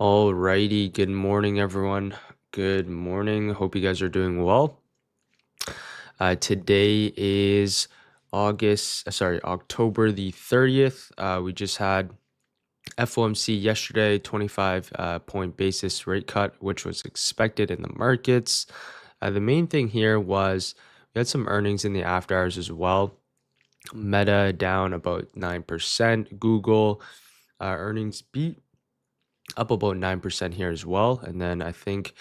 Alrighty, good morning, everyone. Good morning. Hope you guys are doing well. Today is October the 30th. We just had FOMC yesterday, 25 point basis rate cut, which was expected in the markets. The main thing here was we had some earnings in the after hours as well. Meta down about 9%. Google earnings beat up about 9% here as well. And then I think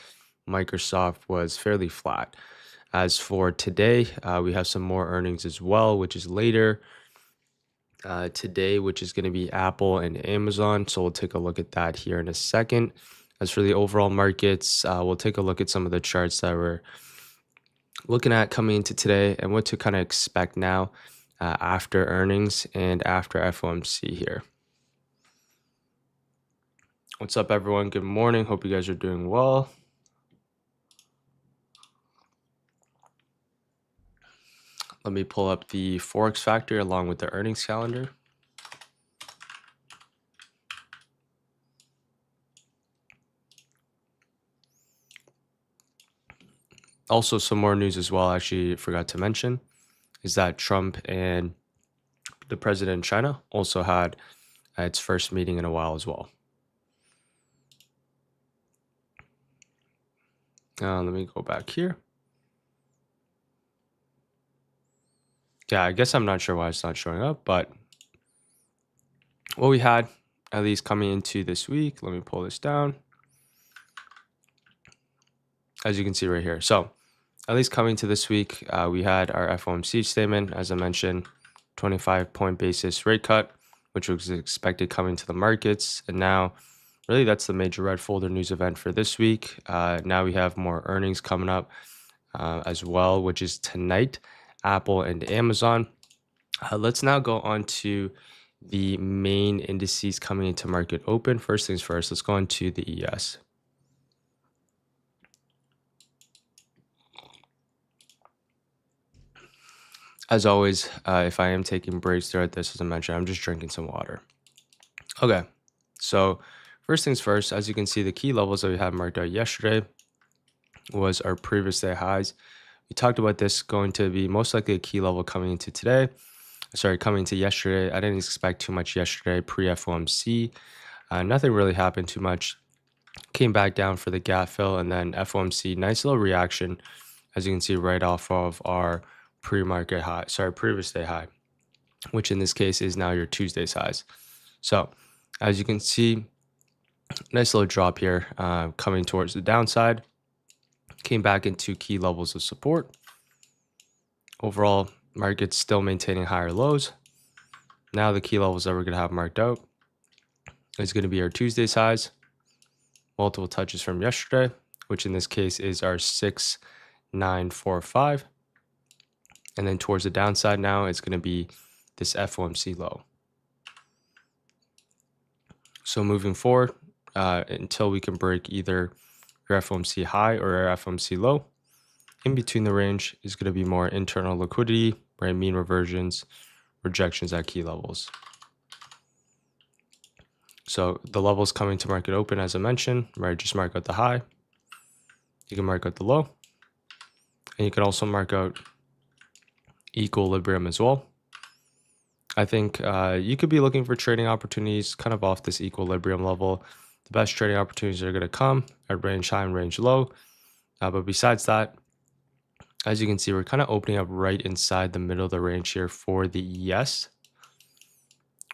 Microsoft was fairly flat. As for today, we have some more earnings as well, which is later today, which is going to be Apple and Amazon. So we'll take a look at that here in a second. As for the overall markets, we'll take a look at some of the charts that we're looking at coming into today and what to kind of expect now after earnings and after FOMC here. What's up, everyone? Good morning. Hope you guys are doing well. Let me pull up the Forex factor along with the earnings calendar. Also, some more news as well, actually forgot to mention, is that Trump and the president in China also had its first meeting in a while as well. Let me go back here. Yeah, I guess I'm not sure why it's not showing up, but what we had, at least coming into this week, let me pull this down. As you can see right here. So at least coming to this week, we had our FOMC statement, as I mentioned, 25 point basis rate cut, which was expected coming to the markets. And now really that's the major red folder news event for this week. Now we have more earnings coming up as well, which is tonight, Apple and Amazon. Let's now go on to the main indices coming into market open. First things first, let's go into the ES. As always, if I am taking breaks throughout this, as I mentioned, I'm just drinking some water. Okay, so first things first, as you can see, the key levels that we had marked out yesterday was our previous day highs. We talked about this going to be most likely a key level coming into today. Coming into yesterday. I didn't expect too much yesterday pre-FOMC. Nothing really happened too much. Came back down for the gap fill, and then FOMC, nice little reaction, as you can see right off of our previous day high, which in this case is now your Tuesday's highs. So as you can see, nice little drop here coming towards the downside. Came back into key levels of support. Overall, market's still maintaining higher lows. Now the key levels that we're going to have marked out is going to be our Tuesday's highs, multiple touches from yesterday, which in this case is our 6,945. And then towards the downside now, it's going to be this FOMC low. So moving forward, until we can break either your FOMC high or your FOMC low, in between the range is going to be more internal liquidity, right? Mean reversions, rejections at key levels. So the levels coming to market open, as I mentioned, right? Just mark out the high. You can mark out the low. And you can also mark out equilibrium as well. I think you could be looking for trading opportunities kind of off this equilibrium level. The best trading opportunities are going to come at range high and range low. But besides that, as you can see, we're kind of opening up right inside the middle of the range here for the ES.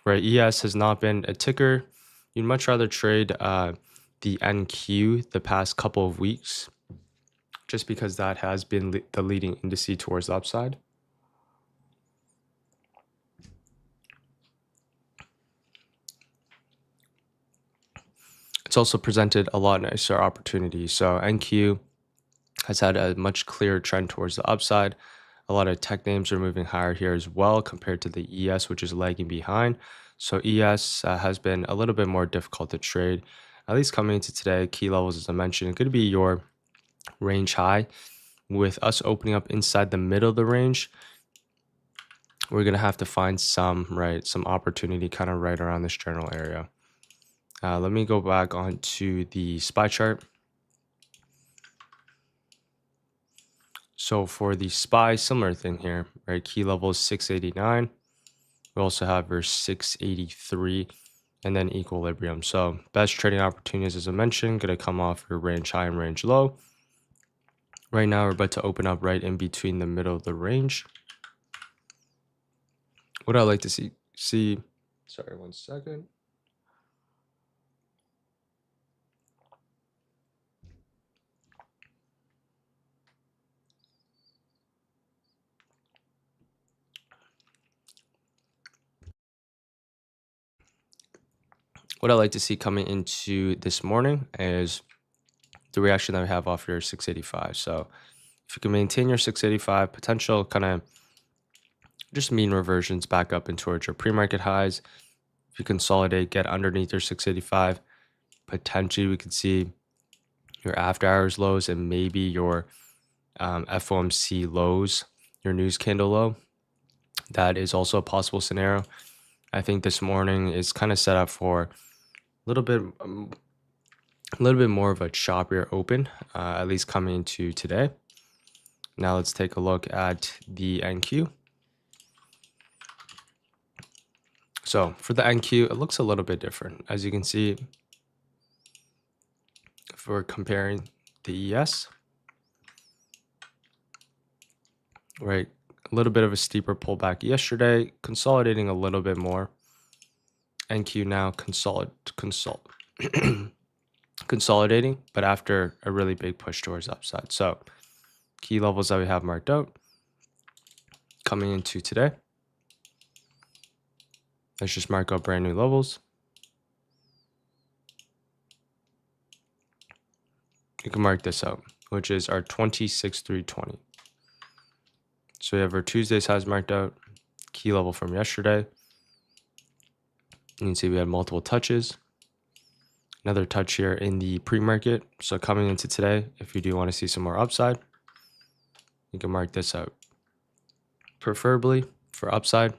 Right, ES has not been a ticker. You'd much rather trade the NQ the past couple of weeks, just because that has been the leading indice towards the upside. It's also presented a lot nicer opportunities. So NQ has had a much clearer trend towards the upside. A lot of tech names are moving higher here as well compared to the ES, which is lagging behind. So ES has been a little bit more difficult to trade, at least coming into today. Key levels, as I mentioned, it could be your range high. With us opening up inside the middle of the range, we're going to have to find some opportunity kind of right around this general area. Let me go back onto the SPY chart. So for the SPY, similar thing here, right? Key level is 689. We also have our 683 and then equilibrium. So best trading opportunities, as I mentioned, going to come off your range high and range low. Right now, we're about to open up right in between the middle of the range. What I like to see, sorry, 1 second. What I like to see coming into this morning is the reaction that we have off your 685. So if you can maintain your 685 potential, kind of just mean reversions back up and towards your pre-market highs. If you consolidate, get underneath your 685, potentially we could see your after hours lows and maybe your FOMC lows, your news candle low. That is also a possible scenario. I think this morning is kind of set up for a little bit more of a choppier open, at least coming into today. Now let's take a look at the NQ. So for the NQ, it looks a little bit different. As you can see, if we're comparing the ES, right, a little bit of a steeper pullback yesterday, consolidating a little bit more. NQ now consolidating, but after a really big push towards upside. So key levels that we have marked out coming into today. Let's just mark out brand new levels. You can mark this out, which is our 26,320. So we have our Tuesday's highs marked out, key level from yesterday. You can see we had multiple touches. Another touch here in the pre-market. So coming into today, if you do want to see some more upside, you can mark this out. Preferably for upside,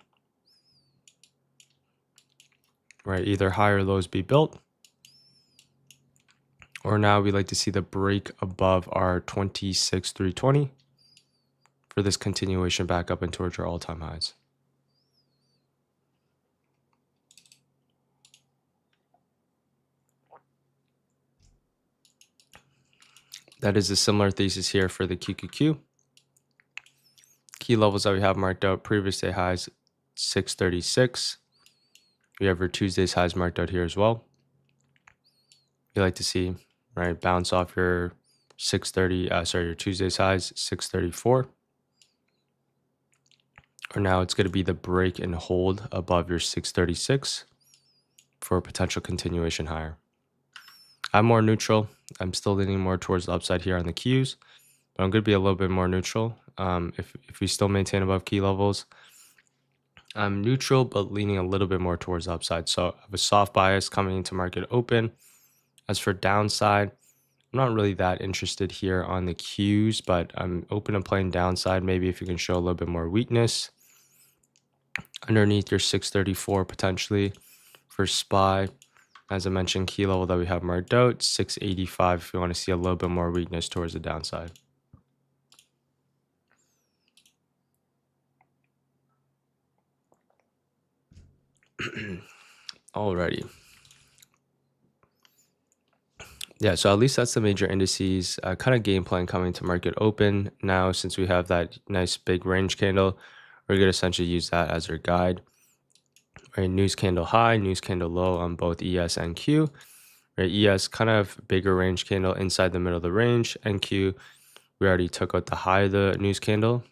right? Either higher lows be built, or now we like to see the break above our 26,320 for this continuation back up and towards our all-time highs. That is a similar thesis here for the QQQ. Key levels that we have marked out, previous day highs 636. We have our Tuesday's highs marked out here as well. You like to see, right, bounce off your 630, your Tuesday's highs 634. Or now it's going to be the break and hold above your 636 for a potential continuation higher. I'm more neutral. I'm still leaning more towards the upside here on the Qs, but I'm going to be a little bit more neutral. If we still maintain above key levels, I'm neutral, but leaning a little bit more towards the upside. So I have a soft bias coming into market open. As for downside, I'm not really that interested here on the Qs, but I'm open to playing downside. Maybe if you can show a little bit more weakness underneath your 634 potentially for SPY. As I mentioned, key level that we have marked out, 685 if you want to see a little bit more weakness towards the downside. Alrighty. Yeah, so at least that's the major indices. Kind of game plan coming to market open. Now, since we have that nice big range candle, we're going to essentially use that as our guide. Right, news candle high, news candle low on both ES and Q. Right, ES kind of bigger range candle inside the middle of the range, and Q, we already took out the high of the news candle,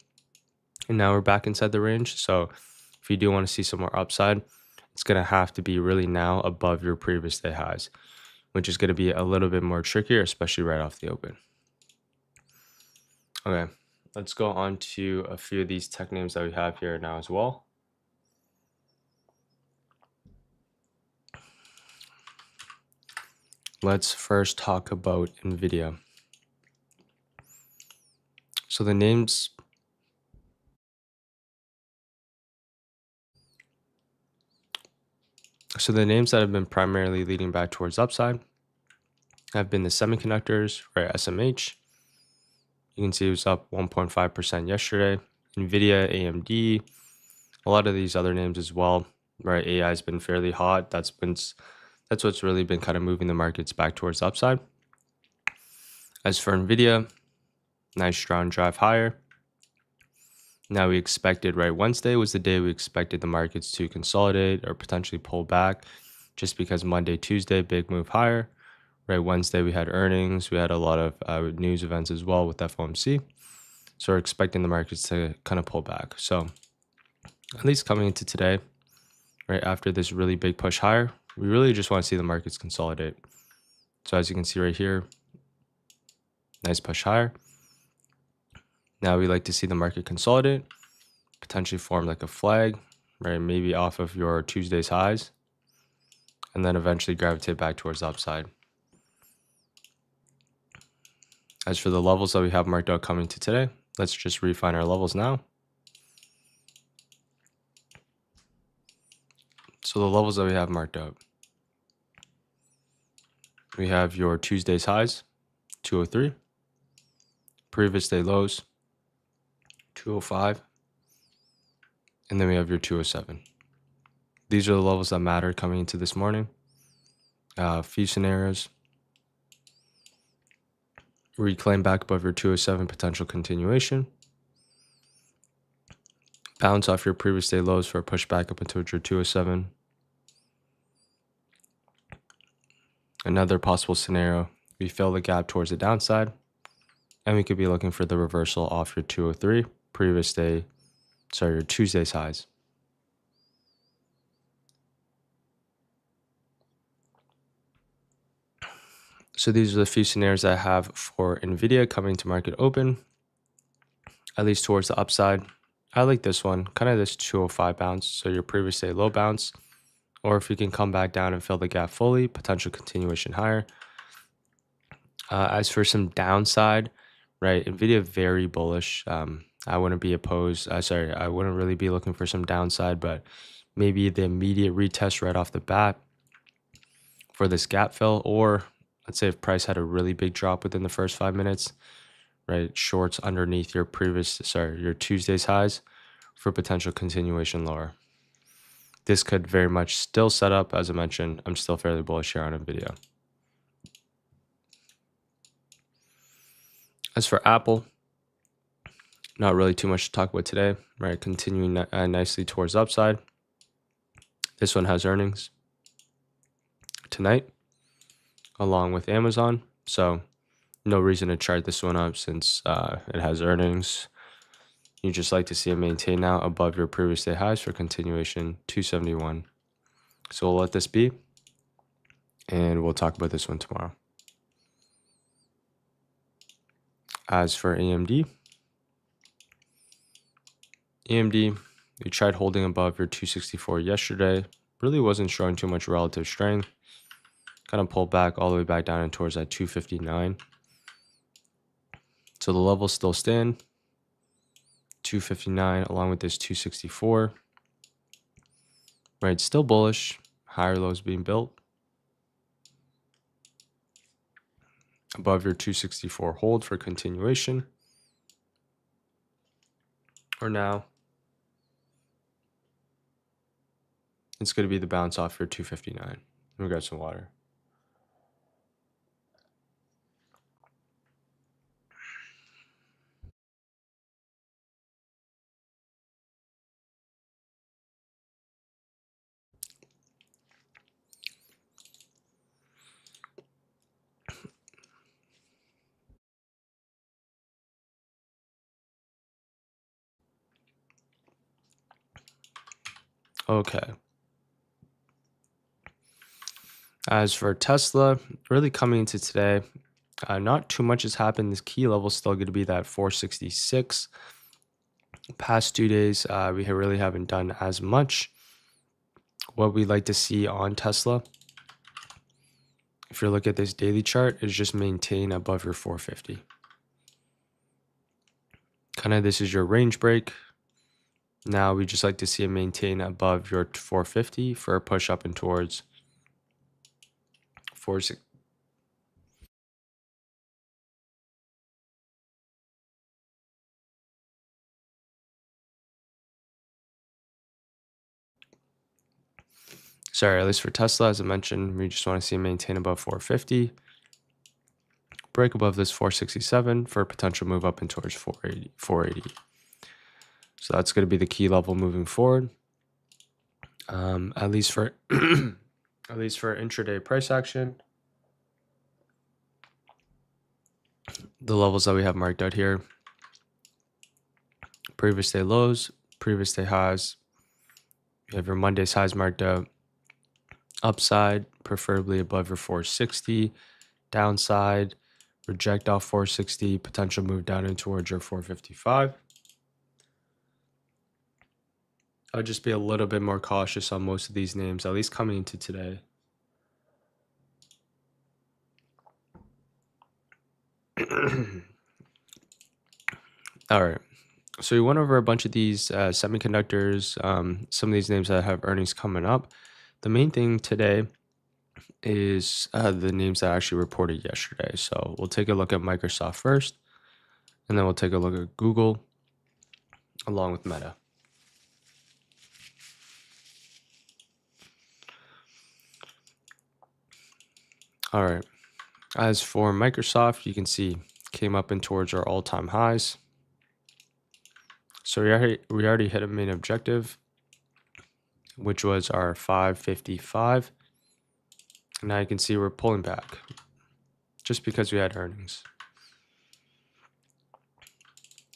and now we're back inside the range. So if you do want to see some more upside, it's going to have to be really now above your previous day highs, which is going to be a little bit more trickier, especially right off the open. Okay, let's go on to a few of these tech names that we have here now as well. Let's first talk about Nvidia. So the names, So the names that have been primarily leading back towards upside have been the semiconductors, right? SMH. You can see it was up 1.5% yesterday. Nvidia, AMD, a lot of these other names as well, right? AI has been fairly hot. That's what's really been kind of moving the markets back towards upside. As for Nvidia, nice strong drive higher. Now we expected, right? Wednesday was the day we expected the markets to consolidate or potentially pull back, just because Monday, Tuesday, big move higher. Right, Wednesday we had earnings, we had a lot of news events as well with FOMC. So we're expecting the markets to kind of pull back. So at least coming into today, right after this really big push higher, we really just want to see the markets consolidate. So as you can see right here, nice push higher. Now we like to see the market consolidate, potentially form like a flag, right? Maybe off of your Tuesday's highs, and then eventually gravitate back towards the upside. As for the levels that we have marked out coming to today, let's just refine our levels now. So the levels that we have marked out, we have your Tuesday's highs, 203, previous day lows, 205, and then we have your 207. These are the levels that matter coming into this morning. A few scenarios. Reclaim back above your 207, potential continuation. Bounce off your previous day lows for a push back up into your 207. Another possible scenario, we fill the gap towards the downside, and we could be looking for the reversal off your 203, your Tuesday's highs. So these are the few scenarios I have for Nvidia coming to market open, at least towards the upside. I like this one, kind of this 205 bounce, so your previous day low bounce, or if you can come back down and fill the gap fully, potential continuation higher. As for some downside, right, Nvidia very bullish. I wouldn't be opposed. I wouldn't really be looking for some downside, but maybe the immediate retest right off the bat for this gap fill, or let's say if price had a really big drop within the first 5 minutes, right, shorts underneath your your Tuesday's highs for potential continuation lower. This could very much still set up, as I mentioned, I'm still fairly bullish here on Nvidia. As for Apple, not really too much to talk about today, right? Continuing nicely towards upside. This one has earnings tonight, along with Amazon. So no reason to chart this one up since it has earnings. You just like to see it maintain now above your previous day highs for continuation 271. So we'll let this be, and we'll talk about this one tomorrow. As for AMD, we tried holding above your 264 yesterday. Really wasn't showing too much relative strength. Kind of pulled back all the way back down and towards that 259. So the levels still stand. 259 along with this 264. Right, still bullish. Higher lows being built. Above your 264 hold for continuation. Or now, it's going to be the bounce off your 259. Let me grab some water. Okay. As for Tesla, really coming into today, not too much has happened. This key level is still going to be that 466. Past 2 days, we really haven't done as much. What we like to see on Tesla, if you look at this daily chart, is just maintain above your 450. Kind of this is your range break. Now we just like to see it maintain above your 450 for a push up and towards 460. Sorry, at least for Tesla, as I mentioned, we just want to see it maintain above 450, break above this 467 for a potential move up and towards 480. So that's going to be the key level moving forward. At least for at least for intraday price action, the levels that we have marked out here: previous day lows, previous day highs. You have your Monday's highs marked out. Upside, preferably above your 460. Downside, reject off 460, potential move down in towards your 455. I'll just be a little bit more cautious on most of these names, at least coming into today. All right. So we went over a bunch of these semiconductors, some of these names that have earnings coming up. The main thing today is the names that actually reported yesterday. So we'll take a look at Microsoft first, and then we'll take a look at Google along with Meta. All right. As for Microsoft, you can see came up in towards our all-time highs. So we already hit a main objective, which was our 555. Now you can see we're pulling back just because we had earnings.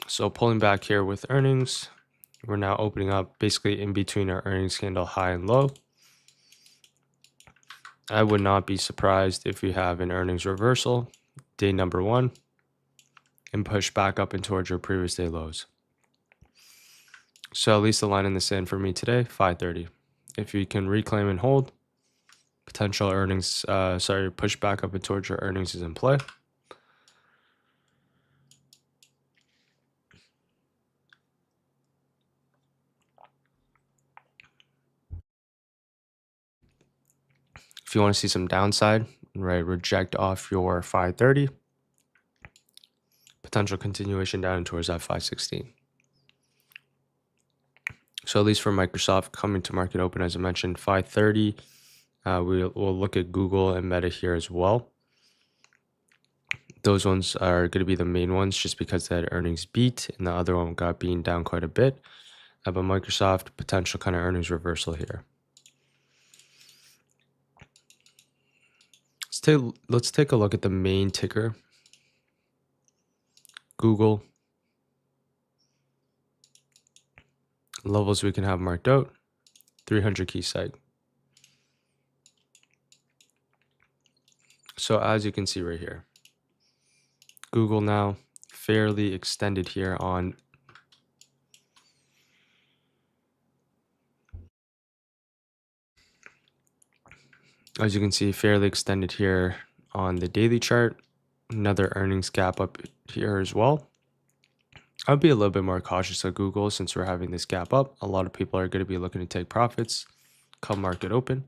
So pulling back here with earnings, we're now opening up basically in between our earnings candle high and low. I would not be surprised if we have an earnings reversal, day number 1, and push back up and towards your previous day lows. So at least the line in the sand for me today, 530. If you can reclaim and hold, potential earnings, push back up and towards your earnings is in play. If you want to see some downside, right, reject off your 530. Potential continuation down towards that 516. So at least for Microsoft, coming to market open, as I mentioned, 530. We'll look at Google and Meta here as well. Those ones are going to be the main ones just because they had earnings beat and the other one got beaten down quite a bit. But Microsoft, potential kind of earnings reversal here. Let's take a look at the main ticker. Google. Levels we can have marked out. 300 key site. So as you can see right here, Google now fairly extended here on as you can see, fairly extended here on the daily chart. Another earnings gap up here as well. I'd be a little bit more cautious of Google since we're having this gap up. A lot of people are going to be looking to take profits come market open.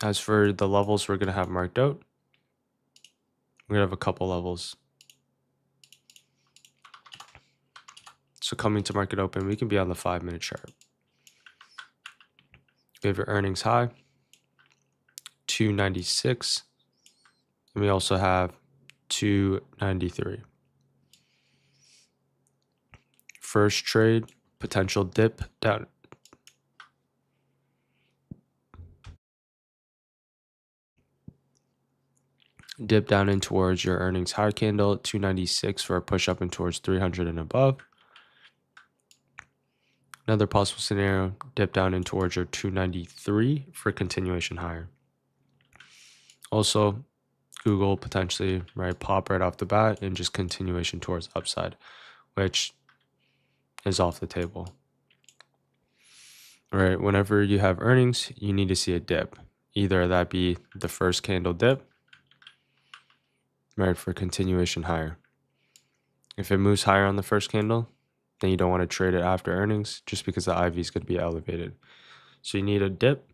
As for the levels we're going to have marked out, we're going to have a couple levels. So coming to market open, we can be on the 5-minute chart. We have your earnings high, 296. And we also have 293. First trade, potential dip down. Dip down in towards your earnings high candle, 296 for a push up in towards 300 and above. Another possible scenario, dip down in towards your 293 for continuation higher. Also, Google potentially, right, pop right off the bat and just continuation towards upside, which is off the table. All right, whenever you have earnings, you need to see a dip. Either that be the first candle dip, right, for continuation higher. If it moves higher on the first candle, then you don't want to trade it after earnings just because the IV is going to be elevated. So you need a dip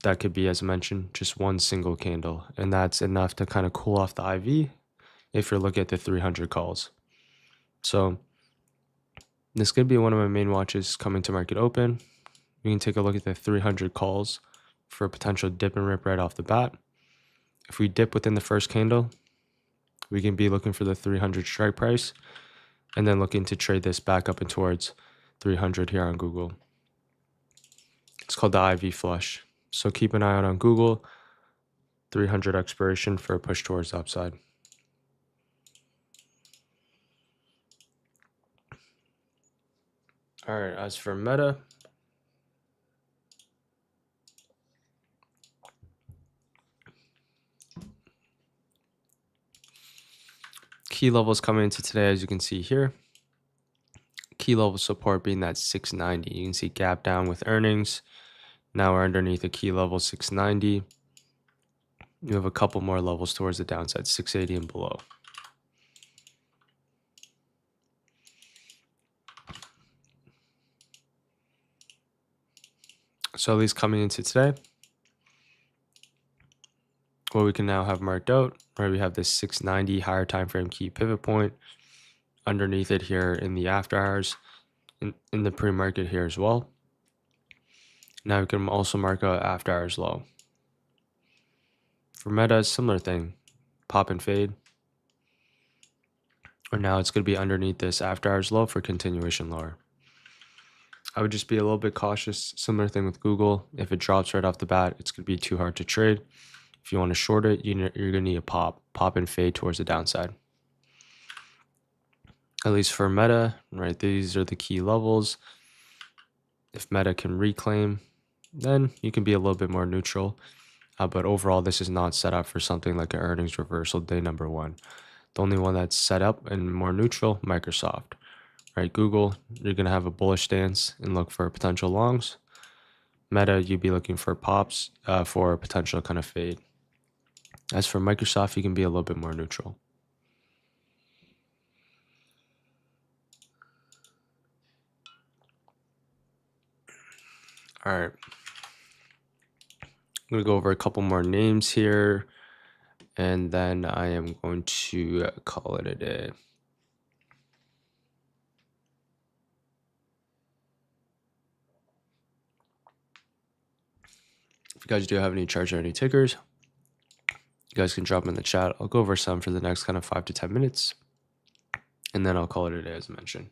that could be, as mentioned, just one single candle, and that's enough to kind of cool off the IV if you're looking at the 300 calls. So this could be one of my main watches coming to market open. We can take a look at the 300 calls for a potential dip and rip right off the bat. If we dip within the first candle, we can be looking for the 300 strike price and then looking to trade this back up and towards 300 here on Google. It's called the IV flush. So keep an eye out on Google, 300 expiration for a push towards the upside. All right, as for Meta, key levels coming into today, as you can see here. Key level support being that 690. You can see gap down with earnings. Now we're underneath a key level 690. You have a couple more levels towards the downside, 680 and below. So at least coming into today, what we can now have marked out, right? We have this 690 higher time frame key pivot point underneath it here in the after hours, in the pre-market here as well. Now we can also mark out after hours low. For Meta, similar thing, pop and fade. Or now it's going to be underneath this after hours low for continuation lower. I would just be a little bit cautious. Similar thing with Google. If it drops right off the bat, it's going to be too hard to trade. If you want to short it, you're going to need a pop and fade towards the downside. At least for Meta, right? These are the key levels. If Meta can reclaim, then you can be a little bit more neutral. But overall, this is not set up for something like an earnings reversal day number one. The only one that's set up and more neutral, Microsoft. Right, Google, you're going to have a bullish stance and look for potential longs. Meta, you'd be looking for pops for a potential kind of fade. As for Microsoft, you can be a little bit more neutral. All right. I'm going to go over a couple more names here, and then I am going to call it a day. If you guys do have any charts or any tickers, you guys can drop them in the chat. I'll go over some for the next kind of 5 to 10 minutes, and then I'll call it a day, as mentioned.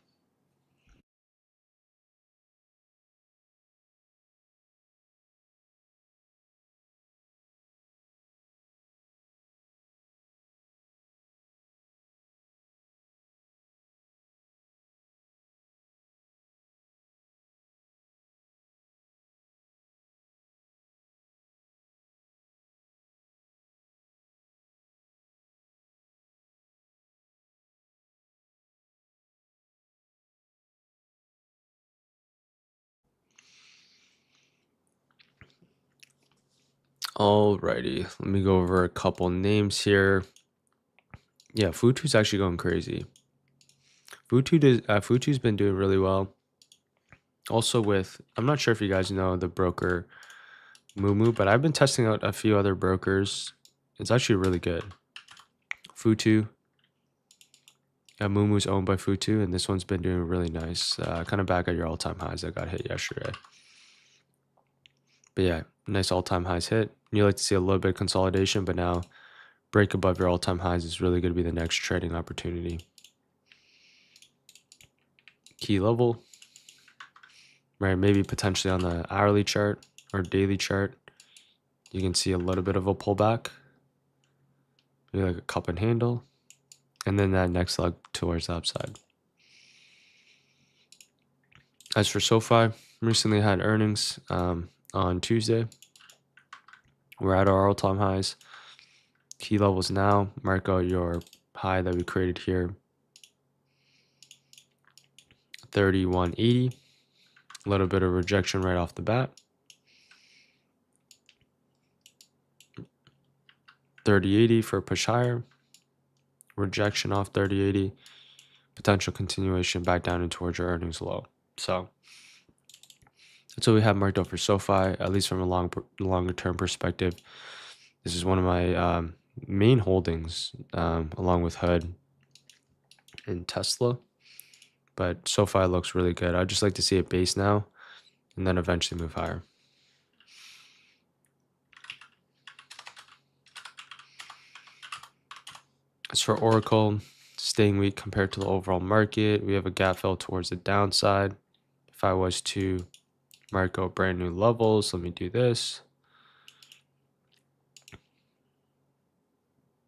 Alrighty, let me go over a couple names here. Yeah, Futu's actually going crazy. Futu's been doing really well. Also with, I'm not sure if you guys know the broker Mumu, but I've been testing out a few other brokers. It's actually really good. Futu. Mumu's owned by Futu, and this one's been doing really nice. Kind of back at your all-time highs that got hit yesterday. But yeah, nice all-time highs hit. You like to see a little bit of consolidation, but now break above your all-time highs is really going to be the next trading opportunity. Key level, right? Maybe potentially on the hourly chart or daily chart, you can see a little bit of a pullback, maybe like a cup and handle, and then that next leg towards the upside. As for SoFi, recently had earnings on Tuesday. We're at our all-time highs. Key levels now, mark out your high that we created here, 3180. A little bit of rejection right off the bat. 3080 for a push higher. Rejection off 3080. potential continuation back down and towards your earnings low. So that's what we have marked up for SoFi, at least from a longer term perspective. This is one of my main holdings, along with HUD and Tesla. But SoFi looks really good. I'd just like to see it base now and then eventually move higher. As for Oracle, staying weak compared to the overall market, we have a gap fill towards the downside. If I was to mark out brand new levels, let me do this.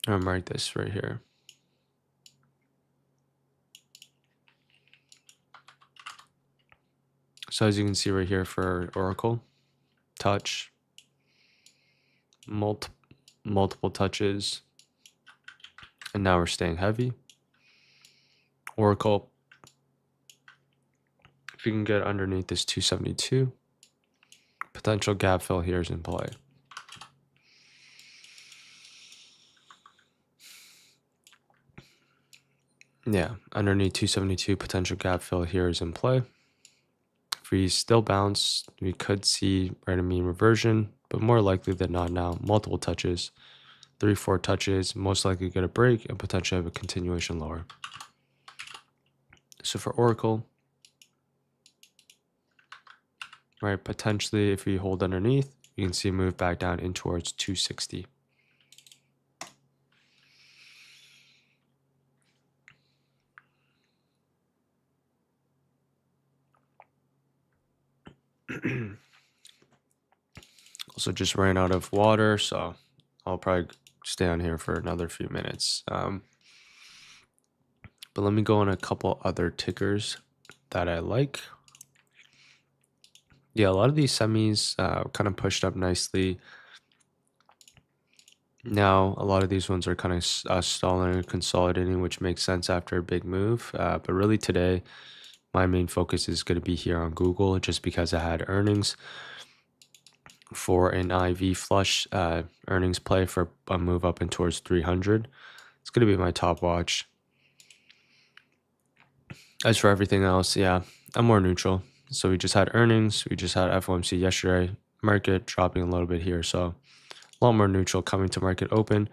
I'll mark this right here. So as you can see right here for Oracle, touch, multiple touches, and now we're staying heavy. Oracle, if you can get underneath this 272, potential gap fill here is in play. Yeah, underneath 272, potential gap fill here is in play. If we still bounce, we could see random mean reversion, but more likely than not now, multiple touches, 3-4 touches, most likely get a break and potentially have a continuation lower. So for Oracle, right, potentially if we hold underneath, you can see a move back down in towards 260. Also just ran out of water, so I'll probably stay on here for another few minutes. But let me go on a couple other tickers that I like. Yeah, a lot of these semis kind of pushed up nicely. Now, a lot of these ones are kind of stalling and consolidating, which makes sense after a big move. But really today, my main focus is going to be here on Google, just because I had earnings for an IV flush earnings play for a move up and towards 300. It's going to be my top watch. As for everything else, yeah, I'm more neutral. So we just had earnings. We just had FOMC yesterday. Market dropping a little bit here. So a lot more neutral coming to market open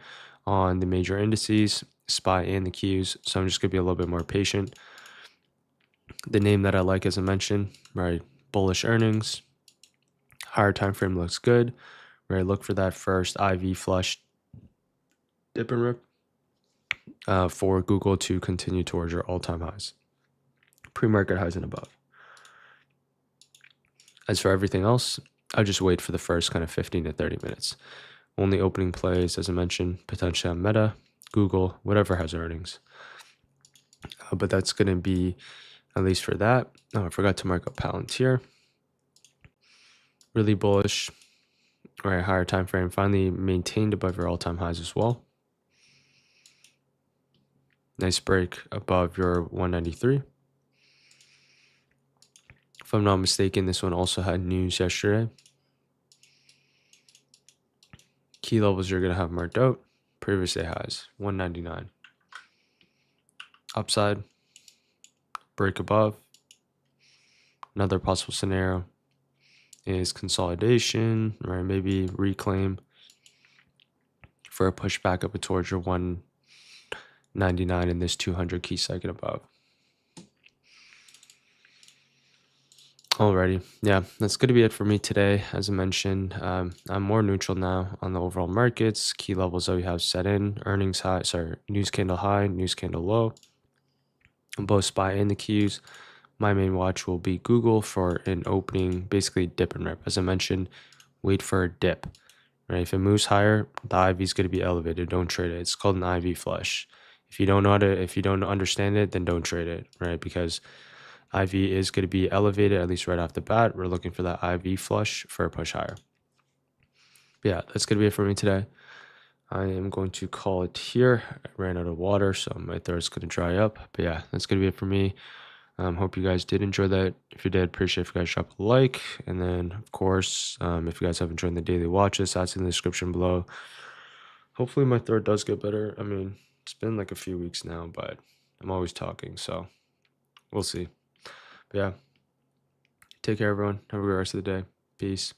on the major indices, SPY and the Qs. So I'm just going to be a little bit more patient. The name that I like, as I mentioned, right, bullish earnings. Higher time frame looks good. Right, look for that first IV flush dip and rip for Google to continue towards your all-time highs, pre-market highs and above. As for everything else, I'll just wait for the first kind of 15 to 30 minutes. Only opening plays, as I mentioned, potentially on Meta, Google, whatever has earnings. But that's going to be, at least for that. Oh, I forgot to mark up Palantir. Really bullish. All right, higher time frame finally maintained above your all-time highs as well. Nice break above your 193. If I'm not mistaken, this one also had news yesterday. Key levels you're going to have marked out. Previous day highs, 199. Upside, break above. Another possible scenario is consolidation, or maybe reclaim for a push back up towards your 199 in this 200 key second above. Alrighty, yeah, that's going to be it for me today. As I mentioned, I'm more neutral now on the overall markets. Key levels that we have set in, earnings high, news candle high, news candle low, both SPY and the Qs. My main watch will be Google for an opening, basically dip and rip. As I mentioned, wait for a dip. Right? If it moves higher, the IV is going to be elevated. Don't trade it. It's called an IV flush. If you don't know if you don't understand it, then don't trade it, right? Because IV is going to be elevated, at least right off the bat. We're looking for that IV flush for a push higher. But yeah, that's going to be it for me today. I am going to call it here. I ran out of water, so my throat's going to dry up. But yeah, that's going to be it for me. Hope you guys did enjoy that. If you did, appreciate if you guys drop a like. And then, of course, if you guys haven't joined the daily watches, that's in the description below. Hopefully my throat does get better. I mean, it's been like a few weeks now, but I'm always talking, so we'll see. But yeah, take care, everyone. Have a good rest of the day. Peace.